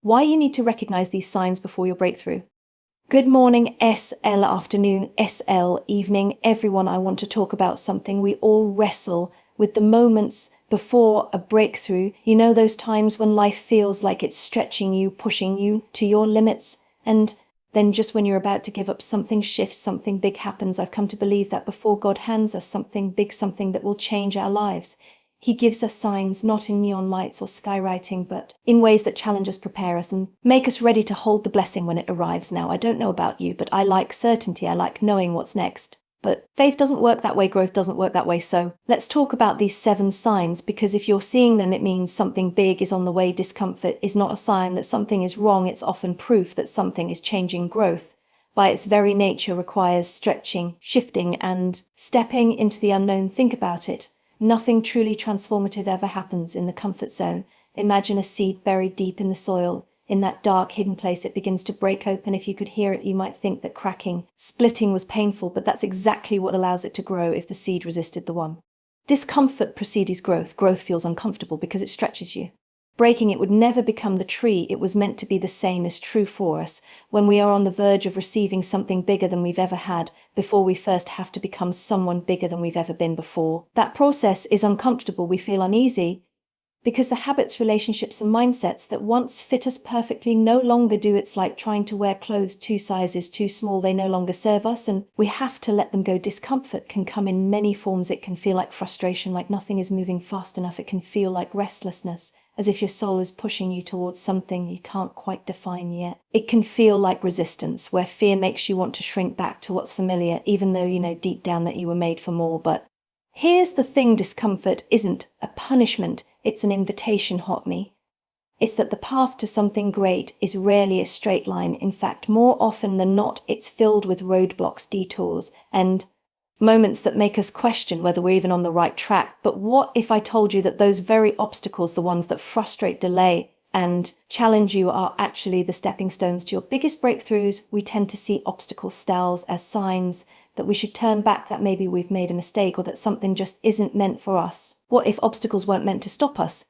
Why you need to recognize these signs before your breakthrough. Good morning, SL, afternoon, SL, evening, everyone. I want to talk about something we all wrestle with, the moments before a breakthrough. You know, those times when life feels like it's stretching you, pushing you to your limits, and then just when you're about to give up, something shifts, something big happens. I've come to believe that before God hands us something big, something that will change our lives, He gives us signs, not in neon lights or skywriting, but in ways that challenge us, prepare us, and make us ready to hold the blessing when it arrives. Now, I don't know about you, but I like certainty. I like knowing what's next. But faith doesn't work that way, growth doesn't work that way. So let's talk about these 7 signs, because if you're seeing them, it means something big is on the way. Discomfort is not a sign that something is wrong. It's often proof that something is changing. Growth, by its very nature, requires stretching, shifting, and stepping into the unknown. Think about it. Nothing truly transformative ever happens in the comfort zone. Imagine a seed buried deep in the soil. In that dark, hidden place, it begins to break open. If you could hear it, you might think that cracking, splitting was painful, but that's exactly what allows it to grow if the seed resisted the one. Discomfort precedes growth. Growth feels uncomfortable because it stretches you. Breaking it would never become the tree it was meant to be. The same is true for us when we are on the verge of receiving something bigger than we've ever had. Before we first have to become someone bigger than we've ever been before. That process is uncomfortable. We feel uneasy because the habits, relationships, and mindsets that once fit us perfectly no longer do. It's like trying to wear clothes 2 sizes too small. They no longer serve us, and we have to let them go. Discomfort can come in many forms. It can feel like frustration, like nothing is moving fast enough. It can feel like restlessness, as if your soul is pushing you towards something you can't quite define yet. It can feel like resistance, where fear makes you want to shrink back to what's familiar, even though you know deep down that you were made for more. But here's the thing, discomfort isn't a punishment, it's an invitation. Hot me. It's that the path to something great is rarely a straight line. In fact, more often than not, it's filled with roadblocks, detours, and moments that make us question whether we're even on the right track. But what if I told you that those very obstacles, the ones that frustrate, delay, and challenge you, are actually the stepping stones to your biggest breakthroughs? We tend to see obstacle stalls as signs that we should turn back, that maybe we've made a mistake, or that something just isn't meant for us. What if obstacles weren't meant to stop us,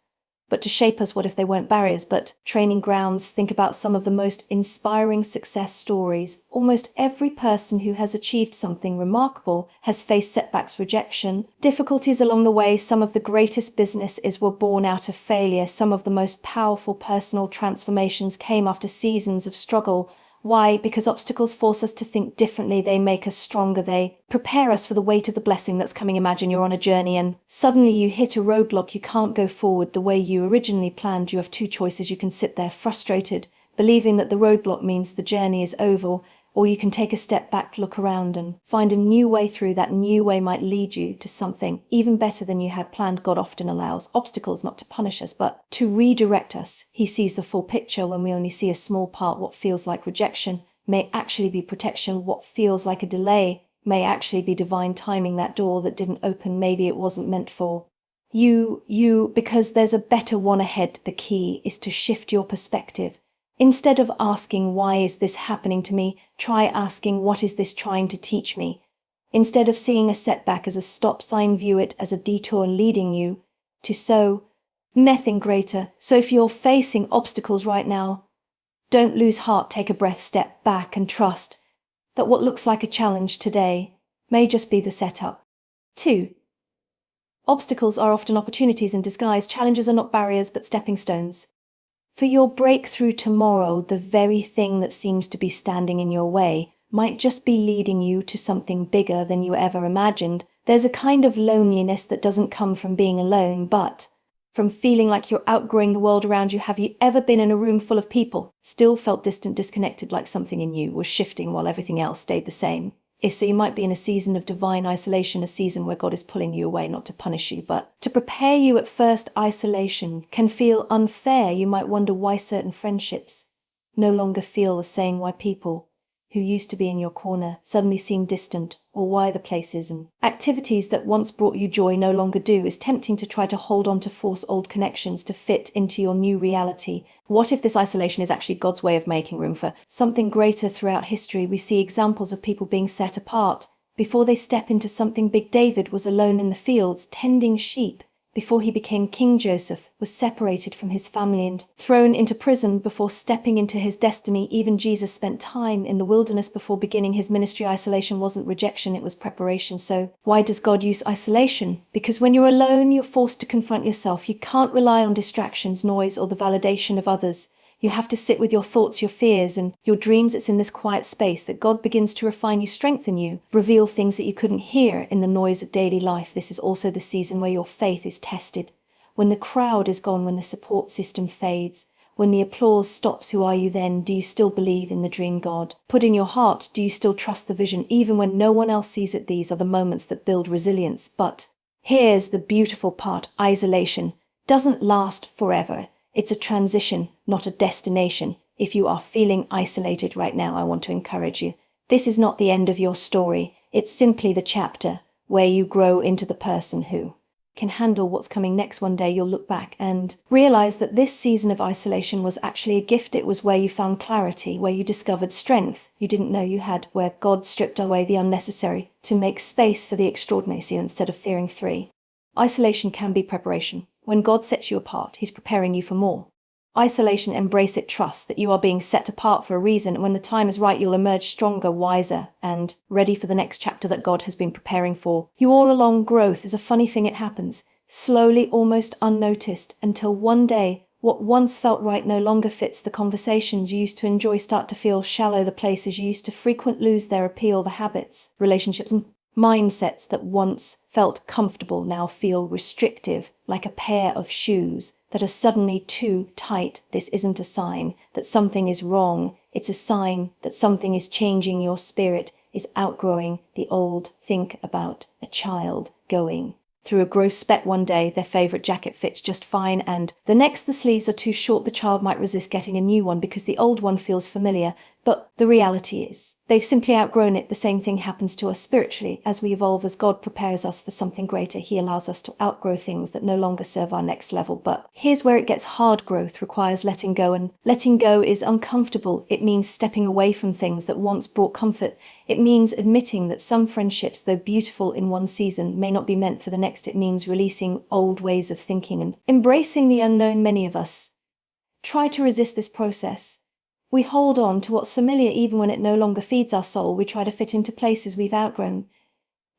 but to shape us? What if they weren't barriers, but training grounds? Think about some of the most inspiring success stories. Almost every person who has achieved something remarkable has faced setbacks, rejection, difficulties along the way. Some of the greatest businesses were born out of failure. Some of the most powerful personal transformations came after seasons of struggle. Why? Because obstacles force us to think differently. They make us stronger. They prepare us for the weight of the blessing that's coming. Imagine you're on a journey and suddenly you hit a roadblock. You can't go forward the way you originally planned. You have 2 choices. You can sit there frustrated, believing that the roadblock means the journey is over, or you can take a step back, look around, and find a new way through. That new way might lead you to something even better than you had planned. God often allows obstacles not to punish us, but to redirect us. He sees the full picture when we only see a small part. What feels like rejection may actually be protection. What feels like a delay may actually be divine timing. That door that didn't open, maybe it wasn't meant for you, because there's a better one ahead. The key is to shift your perspective. Instead of asking, why is this happening to me? Try asking, what is this trying to teach me? Instead of seeing a setback as a stop sign, view it as a detour leading you to nothing greater. So if you're facing obstacles right now, don't lose heart. Take a breath, step back, and trust that what looks like a challenge today may just be the setup. 2. Obstacles are often opportunities in disguise. Challenges are not barriers, but stepping stones for your breakthrough tomorrow. The very thing that seems to be standing in your way might just be leading you to something bigger than you ever imagined. There's a kind of loneliness that doesn't come from being alone, but from feeling like you're outgrowing the world around you. Have you ever been in a room full of people, still felt distant, disconnected, like something in you was shifting while everything else stayed the same? If so, you might be in a season of divine isolation, a season where God is pulling you away, not to punish you, but to prepare you. At first, isolation can feel unfair. You might wonder why certain friendships no longer feel the same, why people who used to be in your corner suddenly seem distant, or why the places and activities that once brought you joy no longer do. It's tempting to try to hold on to force old connections to fit into your new reality. What if this isolation is actually God's way of making room for something greater? Throughout history, we see examples of people being set apart before they step into something big. David was alone in the fields, tending sheep, before he became King Joseph, was separated from his family and thrown into prison before stepping into his destiny. Even Jesus spent time in the wilderness before beginning his ministry. Isolation wasn't rejection, it was preparation. So why does God use isolation? Because when you're alone, you're forced to confront yourself. You can't rely on distractions, noise, or the validation of others. You have to sit with your thoughts, your fears, and your dreams. It's in this quiet space that God begins to refine you, strengthen you, reveal things that you couldn't hear in the noise of daily life. This is also the season where your faith is tested. When the crowd is gone, when the support system fades, when the applause stops, who are you then? Do you still believe in the dream God put in your heart? Do you still trust the vision, even when no one else sees it? These are the moments that build resilience. But here's the beautiful part. Isolation doesn't last forever. It's a transition, not a destination. If you are feeling isolated right now, I want to encourage you. This is not the end of your story. It's simply the chapter where you grow into the person who can handle what's coming next. One day you'll look back and realize that this season of isolation was actually a gift. It was where you found clarity, where you discovered strength you didn't know you had, where God stripped away the unnecessary to make space for the extraordinary. So instead of fearing three, isolation can be preparation. When God sets you apart, he's preparing you for more. Isolation, embrace it, trust that you are being set apart for a reason, and when the time is right, you'll emerge stronger, wiser, and ready for the next chapter that God has been preparing for you all along. Growth is a funny thing. It happens slowly, almost unnoticed, until one day, what once felt right no longer fits. The conversations you used to enjoy start to feel shallow. The places you used to frequent lose their appeal. The habits, relationships, and mindsets that once felt comfortable now feel restrictive, like a pair of shoes that are suddenly too tight. This isn't a sign that something is wrong. It's a sign that something is changing. Your spirit is outgrowing the old. Think about a child going through a growth spurt. One day their favorite jacket fits just fine, and the next the sleeves are too short. The child might resist getting a new one because the old one feels familiar, but the reality is they've simply outgrown it. The same thing happens to us spiritually. As we evolve, as God prepares us for something greater, he allows us to outgrow things that no longer serve our next level. But here's where it gets hard. Growth requires letting go, and letting go is uncomfortable. It means stepping away from things that once brought comfort. It means admitting that some friendships, though beautiful in one season, may not be meant for the next. It means releasing old ways of thinking and embracing the unknown. Many of us try to resist this process. We hold on to what's familiar even when it no longer feeds our soul. We try to fit into places we've outgrown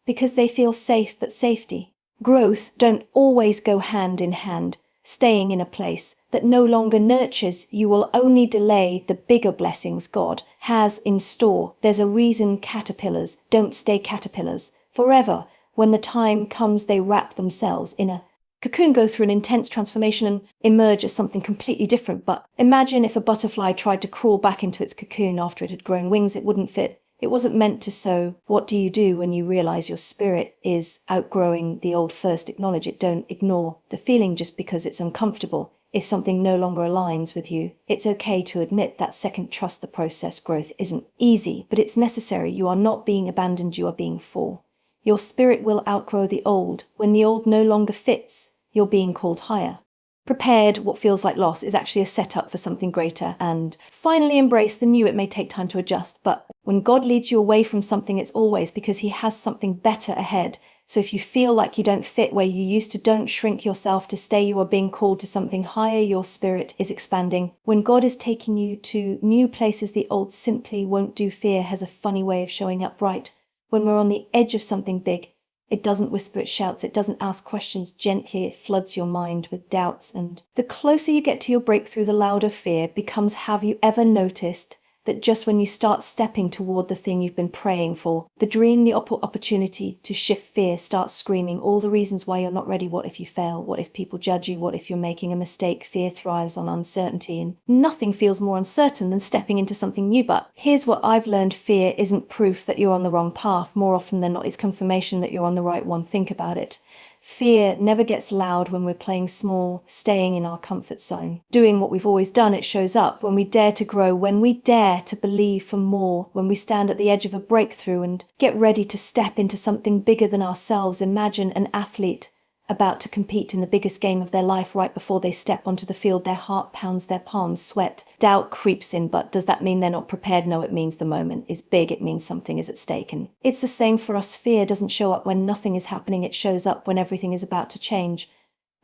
because they feel safe, but safety, growth don't always go hand in hand. Staying in a place that no longer nurtures you will only delay the bigger blessings God has in store. There's a reason caterpillars don't stay caterpillars forever. When the time comes, they wrap themselves in a cocoon, go through an intense transformation, and emerge as something completely different. But imagine if a butterfly tried to crawl back into its cocoon after it had grown wings. It wouldn't fit. It wasn't meant to. So what do you do when you realize your spirit is outgrowing the old? First, acknowledge it. Don't ignore the feeling just because it's uncomfortable. If something no longer aligns with you, it's okay to admit that. Second, trust the process. Growth isn't easy, but it's necessary. You are not being abandoned, you are being for. Your spirit will outgrow the old. When the old no longer fits, you're being called higher. Prepared, what feels like loss is actually a setup for something greater. And finally, embrace the new. It may take time to adjust, but when God leads you away from something, it's always because he has something better ahead. So if you feel like you don't fit where you used to, don't shrink yourself to stay. You are being called to something higher. Your spirit is expanding. When God is taking you to new places, the old simply won't do. Fear has a funny way of showing up right when we're on the edge of something big. It doesn't whisper, it shouts. It doesn't ask questions gently. It floods your mind with doubts. And the closer you get to your breakthrough, the louder fear becomes. Have you ever noticed that just when you start stepping toward the thing you've been praying for, the dream, the opportunity to shift, fear starts screaming all the reasons why you're not ready? What if you fail? What if people judge you? What if you're making a mistake? Fear thrives on uncertainty, and nothing feels more uncertain than stepping into something new. But here's what I've learned. Fear isn't proof that you're on the wrong path. More often than not, it's confirmation that you're on the right one. Think about it. Fear never gets loud when we're playing small, staying in our comfort zone, doing what we've always done. It shows up when we dare to grow, when we dare to believe for more, when we stand at the edge of a breakthrough and get ready to step into something bigger than ourselves. Imagine an athlete about to compete in the biggest game of their life. Right before they step onto the field, their heart pounds, their palms sweat, doubt creeps in. But does that mean they're not prepared? No, it means the moment is big. It means something is at stake. And it's the same for us. Fear doesn't show up when nothing is happening. It shows up when everything is about to change.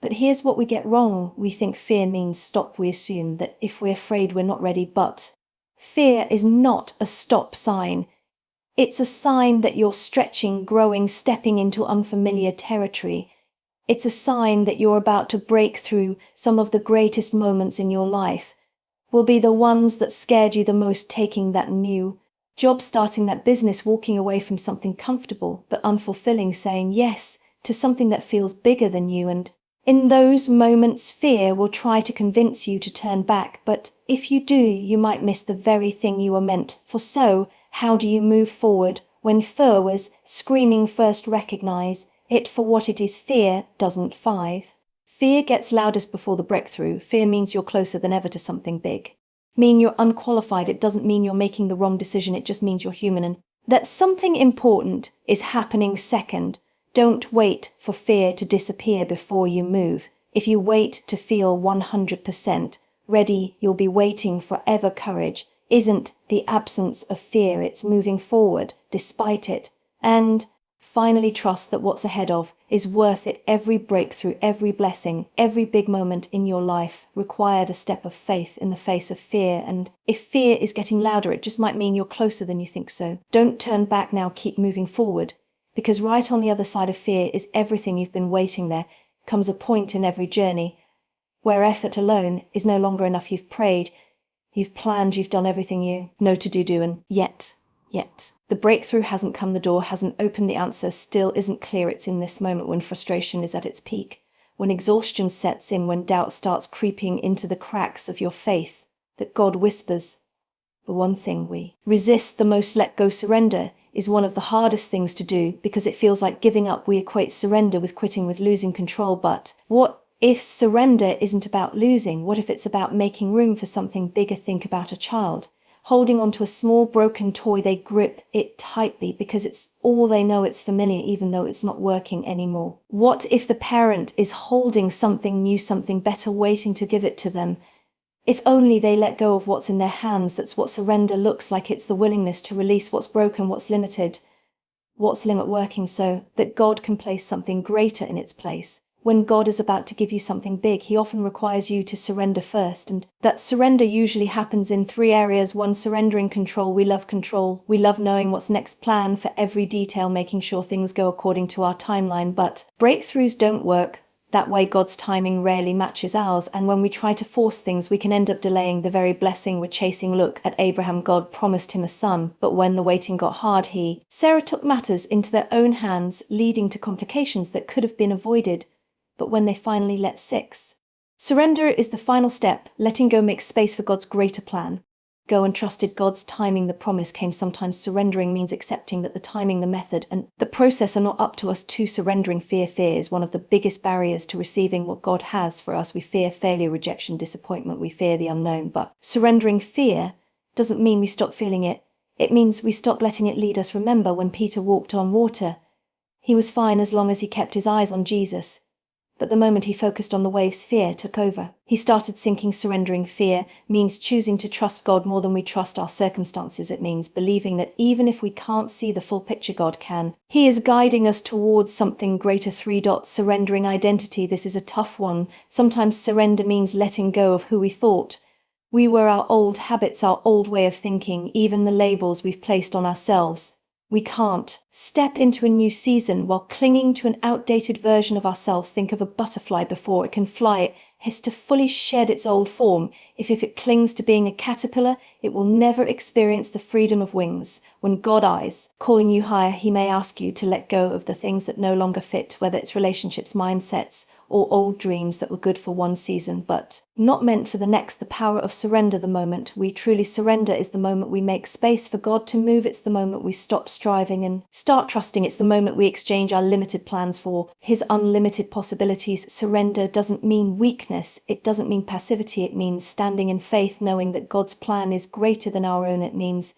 But here's what we get wrong. We think fear means stop. We assume that if we're afraid, we're not ready. But fear is not a stop sign. It's a sign that you're stretching, growing, stepping into unfamiliar territory. It's a sign that you're about to break through. Some of the greatest moments in your life will be the ones that scared you the most, taking that new job, starting that business, walking away from something comfortable but unfulfilling, saying yes to something that feels bigger than you. And in those moments, fear will try to convince you to turn back, but if you do, you might miss the very thing you were meant for. So, how do you move forward when fear was screaming? First, recognize it for what it is. Fear doesn't fight. Fear gets loudest before the breakthrough. Fear means you're closer than ever to something big. Mean you're unqualified. It doesn't mean you're making the wrong decision. It just means you're human and that something important is happening. Second, don't wait for fear to disappear before you move. If you wait to feel 100% ready, you'll be waiting forever. Courage isn't the absence of fear, it's moving forward despite it. And finally, trust that what's ahead of is worth it. Every breakthrough, every blessing, every big moment in your life required a step of faith in the face of fear. And if fear is getting louder, it just might mean you're closer than you think. So don't turn back now, keep moving forward. Because right on the other side of fear is everything you've been waiting. There comes a point in every journey where effort alone is no longer enough. You've prayed, you've planned, you've done everything you know to do, and yet, the breakthrough hasn't come, the door hasn't opened, the answer still isn't clear. It's in this moment when frustration is at its peak, when exhaustion sets in, when doubt starts creeping into the cracks of your faith, that God whispers the one thing we resist the most: let go. Surrender is one of the hardest things to do because it feels like giving up. We equate surrender with quitting, with losing control. But what if surrender isn't about losing? What if it's about making room for something bigger? Think about a child holding onto a small broken toy. They grip it tightly because it's all they know. It's familiar even though it's not working anymore. What if the parent is holding something new, something better, waiting to give it to them? If only they let go of what's in their hands. That's what surrender looks like. It's the willingness to release what's broken, what's limited, what's limit working, so that God can place something greater in its place. When God is about to give you something big, he often requires you to surrender first, and that surrender usually happens in 3 areas. 1, surrendering control. We love control. We love knowing what's next, plan for every detail, making sure things go according to our timeline. But breakthroughs don't work that way. God's timing rarely matches ours, and when we try to force things, we can end up delaying the very blessing we're chasing. Look at Abraham. God promised him a son, but when the waiting got hard, Sarah took matters into their own hands, leading to complications that could have been avoided. But when they finally let 6, surrender is the final step. Letting go makes space for God's greater plan. Go and trusted God's timing. The promise came. Sometimes surrendering means accepting that the timing, the method, and the process are not up to us. 2, surrendering fear. Fear is one of the biggest barriers to receiving what God has for us. We fear failure, rejection, disappointment. We fear the unknown. But surrendering fear doesn't mean we stop feeling it. It means we stop letting it lead us. Remember when Peter walked on water? He was fine as long as he kept his eyes on Jesus. But the moment he focused on the waves, fear took over. He started sinking. Surrendering fear means choosing to trust God more than we trust our circumstances. It means believing that even if we can't see the full picture, God can. He is guiding us towards something greater. 3. Surrendering identity. This is a tough one. Sometimes surrender means letting go of who we thought we were, our old habits, our old way of thinking, even the labels we've placed on ourselves. We can't step into a new season while clinging to an outdated version of ourselves. Think of a butterfly. Before it can fly, it has to fully shed its old form. If it clings to being a caterpillar, it will never experience the freedom of wings. When God is calling you higher, he may ask you to let go of the things that no longer fit, whether it's relationships, mindsets, or old dreams that were good for one season but not meant for the next. The power of surrender. The moment we truly surrender is the moment we make space for God to move. It's the moment we stop striving and start trusting. It's the moment we exchange our limited plans for his unlimited possibilities. Surrender doesn't mean weakness. It doesn't mean passivity. It means standing in faith, knowing that God's plan is greater than our own. It means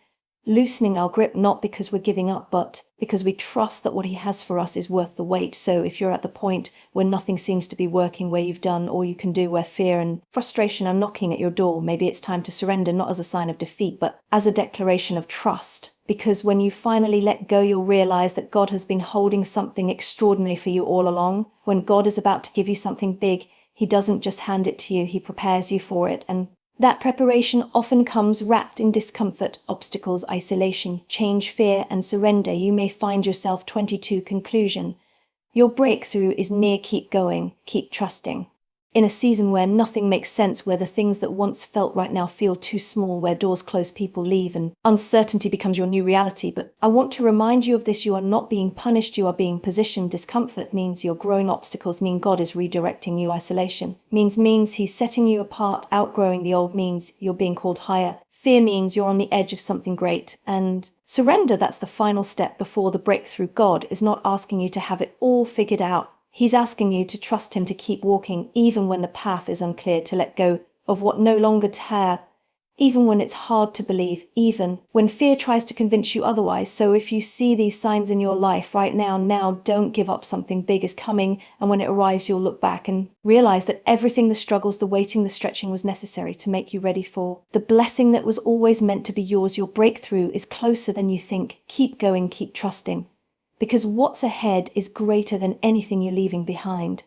loosening our grip, not because we're giving up, but because we trust that what he has for us is worth the wait. So if you're at the point where nothing seems to be working, where you've done all you can do, where fear and frustration are knocking at your door, maybe it's time to surrender, not as a sign of defeat, but as a declaration of trust. Because when you finally let go, you'll realize that God has been holding something extraordinary for you all along. When God is about to give you something big, he doesn't just hand it to you, he prepares you for it. And that preparation often comes wrapped in discomfort, obstacles, isolation, change, fear, and surrender. You may find yourself 22. Conclusion. Your breakthrough is near. Keep going, keep trusting. In a season where nothing makes sense, where the things that once felt right now feel too small, where doors close, people leave, and uncertainty becomes your new reality. But I want to remind you of this: you are not being punished, you are being positioned. Discomfort means you're growing, obstacles mean God is redirecting you, isolation means he's setting you apart, outgrowing the old means you're being called higher. Fear means you're on the edge of something great. And surrender, that's the final step before the breakthrough. God is not asking you to have it all figured out. He's asking you to trust him, to keep walking, even when the path is unclear, to let go of what no longer tear, even when it's hard to believe, even when fear tries to convince you otherwise. So if you see these signs in your life right now, don't give up. Something big is coming, and when it arrives, you'll look back and realize that everything, the struggles, the waiting, the stretching, was necessary to make you ready for the blessing that was always meant to be yours. Your breakthrough is closer than you think. Keep going, keep trusting, because what's ahead is greater than anything you're leaving behind.